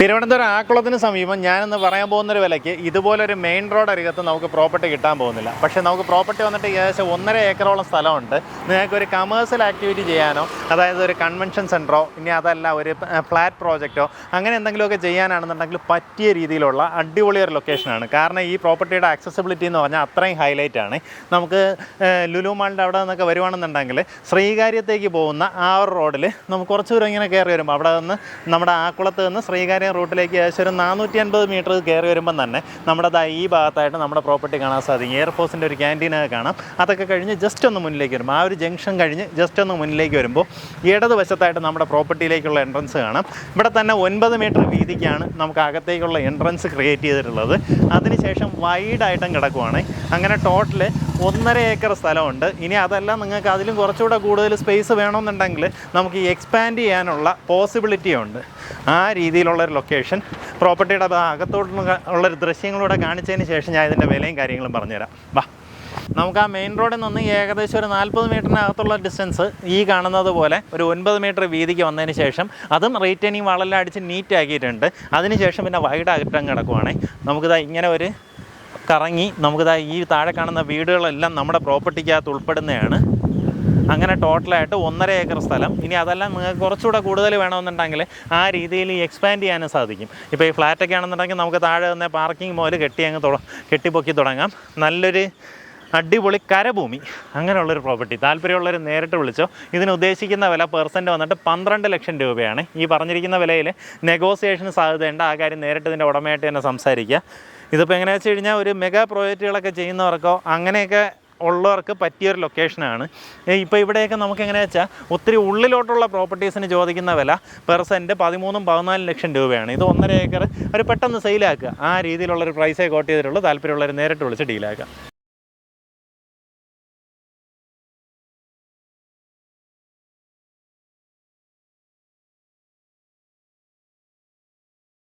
തിരുവനന്തപുരം ആക്കുളത്തിന് സമീപം ഞാനെന്ന് പറയാൻ പോകുന്നൊരു വിലയ്ക്ക് ഇതുപോലൊരു മെയിൻ റോഡ് അരികത്ത് നമുക്ക് പ്രോപ്പർട്ടി കിട്ടാൻ പോകുന്നില്ല. പക്ഷേ നമുക്ക് പ്രോപ്പർട്ടി വന്നിട്ട് ഏകദേശം 1.5 ഏക്കറോളം സ്ഥലമുണ്ട്. നിങ്ങൾക്കൊരു കമേഴ്സ്യൽ ആക്ടിവിറ്റി ചെയ്യാനോ, അതായത് ഒരു കൺവെൻഷൻ സെൻറ്ററോ, ഇനി അതല്ല ഒരു ഫ്ലാറ്റ് പ്രോജക്റ്റോ അങ്ങനെ എന്തെങ്കിലുമൊക്കെ ചെയ്യാനാണെന്നുണ്ടെങ്കിൽ പറ്റിയ രീതിയിലുള്ള അടിപൊളി ഒരു ലൊക്കേഷനാണ്. കാരണം ഈ പ്രോപ്പർട്ടിയുടെ ആക്സസിബിലിറ്റി എന്ന് പറഞ്ഞാൽ അത്രയും ഹൈലൈറ്റ് ആണ്. നമുക്ക് ലുലു മാളിൻ്റെ അവിടെ നിന്നൊക്കെ വരുവാണെന്നുണ്ടെങ്കിൽ ശ്രീകാര്യത്തേക്ക് പോകുന്ന ആ ഒരു റോഡിൽ നമുക്ക് കുറച്ച് ദൂരം ഇങ്ങനെ കയറി വരുമ്പോൾ അവിടെ നിന്ന് നമ്മുടെ ആക്കുളത്ത് നിന്ന് ശ്രീകാര്യം റൂട്ടിലേക്ക് ഏകദേശം ഒരു 450 മീറ്റർ കയറി വരുമ്പം തന്നെ നമ്മുടെ ഈ ഭാഗത്തായിട്ട് നമ്മുടെ പ്രോപ്പർട്ടി കാണാൻ സാധിക്കും. എയർഫോഴ്സിൻ്റെ ഒരു ക്യാൻറ്റീനൊക്കെ കാണാം. അതൊക്കെ കഴിഞ്ഞ് ജസ്റ്റ് ഒന്ന് മുന്നിലേക്ക് വരുമ്പോൾ ആ ഒരു ജംഗ്ഷൻ കഴിഞ്ഞ് ജസ്റ്റ് ഒന്ന് മുന്നിലേക്ക് വരുമ്പോൾ ഇടതുവശത്തായിട്ട് നമ്മുടെ പ്രോപ്പർട്ടിയിലേക്കുള്ള എൻട്രൻസ് കാണാം. ഇവിടെ തന്നെ 9 മീറ്റർ വീതിക്കാണ് നമുക്ക് അകത്തേക്കുള്ള എൻട്രൻസ് ക്രിയേറ്റ് ചെയ്തിട്ടുള്ളത്. അതിനുശേഷം വൈഡായിട്ടും കിടക്കുവാണ്. അങ്ങനെ ടോട്ടൽ 1.5 ഏക്കർ സ്ഥലമുണ്ട്. ഇനി അതല്ല നിങ്ങൾക്ക് അതിലും കുറച്ചുകൂടെ കൂടുതൽ സ്പേസ് വേണമെന്നുണ്ടെങ്കിൽ നമുക്ക് ഈ എക്സ്പാൻഡ് ചെയ്യാനുള്ള പോസിബിലിറ്റി ഉണ്ട്. ആ രീതിയിലുള്ളൊരു ലൊക്കേഷൻ പ്രോപ്പർട്ടിയുടെ അകത്തോട്ടുള്ളൊരു ദൃശ്യങ്ങളൂടെ കാണിച്ചതിന് ശേഷം ഞാൻ ഇതിൻ്റെ വിലയും കാര്യങ്ങളും പറഞ്ഞുതരാം. വാ, നമുക്ക് ആ മെയിൻ റോഡിൽ നിന്ന് ഏകദേശം ഒരു 40 മീറ്ററിനകത്തുള്ള ഡിസ്റ്റൻസ് ഈ കാണുന്നത് പോലെ ഒരു 9 മീറ്റർ വീതിക്ക് വന്നതിന് ശേഷം അതും റീറ്റെയിനിങ് വളെല്ലാം അടിച്ച് നീറ്റ് ആക്കിയിട്ടുണ്ട്. അതിനുശേഷം പിന്നെ വൈഡായിട്ടും കിടക്കുവാണ്. നമുക്കിതാ ഇങ്ങനെ ഒരു കറങ്ങി നമുക്കിതാ ഈ താഴെ കാണുന്ന വീടുകളെല്ലാം നമ്മുടെ പ്രോപ്പർട്ടിക്കകത്ത് ഉൾപ്പെടുന്നതാണ്. അങ്ങനെ ടോട്ടലായിട്ട് 1.5 ഏക്കർ സ്ഥലം. ഇനി അതെല്ലാം നിങ്ങൾക്ക് കുറച്ചുകൂടെ കൂടുതൽ വേണമെന്നുണ്ടെങ്കിൽ ആ രീതിയിൽ എക്സ്പാൻഡ് ചെയ്യാനും സാധിക്കും. ഇപ്പോൾ ഈ ഫ്ലാറ്റൊക്കെ ആണെന്നുണ്ടെങ്കിൽ നമുക്ക് താഴെ നിന്ന് പാർക്കിംഗ് മുതൽ കെട്ടിപ്പൊക്കി തുടങ്ങാം. നല്ലൊരു അടിപൊളി കരഭൂമി, അങ്ങനെയുള്ളൊരു പ്രോപ്പർട്ടി. താല്പര്യമുള്ളവർ നേരിട്ട് വിളിച്ചോ. ഇതിന് ഉദ്ദേശിക്കുന്ന വില പെർസെൻറ്റ് വന്നിട്ട് 12 ലക്ഷം രൂപയാണ്. ഈ പറഞ്ഞിരിക്കുന്ന വിലയിൽ നെഗോസിയേഷന് സാധ്യതയുണ്ട്. ആ കാര്യം നേരിട്ട് ഇതിൻ്റെ ഉടമയായിട്ട് തന്നെ സംസാരിക്കുക. ഇതിപ്പോൾ എങ്ങനെയാണെന്ന് വെച്ച് കഴിഞ്ഞാൽ ഒരു മെഗാ പ്രോജക്റ്റുകളൊക്കെ ചെയ്യുന്നവർക്കോ അങ്ങനെയൊക്കെ ഉള്ളവർക്ക് പറ്റിയൊരു ലൊക്കേഷനാണ്. ഇപ്പോൾ ഇവിടെയൊക്കെ നമുക്ക് എങ്ങനെയാണെന്ന് വെച്ചാൽ ഒത്തിരി ഉള്ളിലോട്ടുള്ള പ്രോപ്പർട്ടീസിന് ചോദിക്കുന്ന വില പെർസെൻറ്റ് 13-14 ലക്ഷം രൂപയാണ്. ഇത് 1.5 ഏക്കർ ഒരു പെട്ടെന്ന് സെയിലാക്കുക. ആ രീതിയിലുള്ളൊരു പ്രൈസേ കോട്ട് ചെയ്തിട്ടുള്ളൂ. താല്പര്യമുള്ളവർ നേരിട്ട് വിളിച്ച് ഡീലാക്കുക.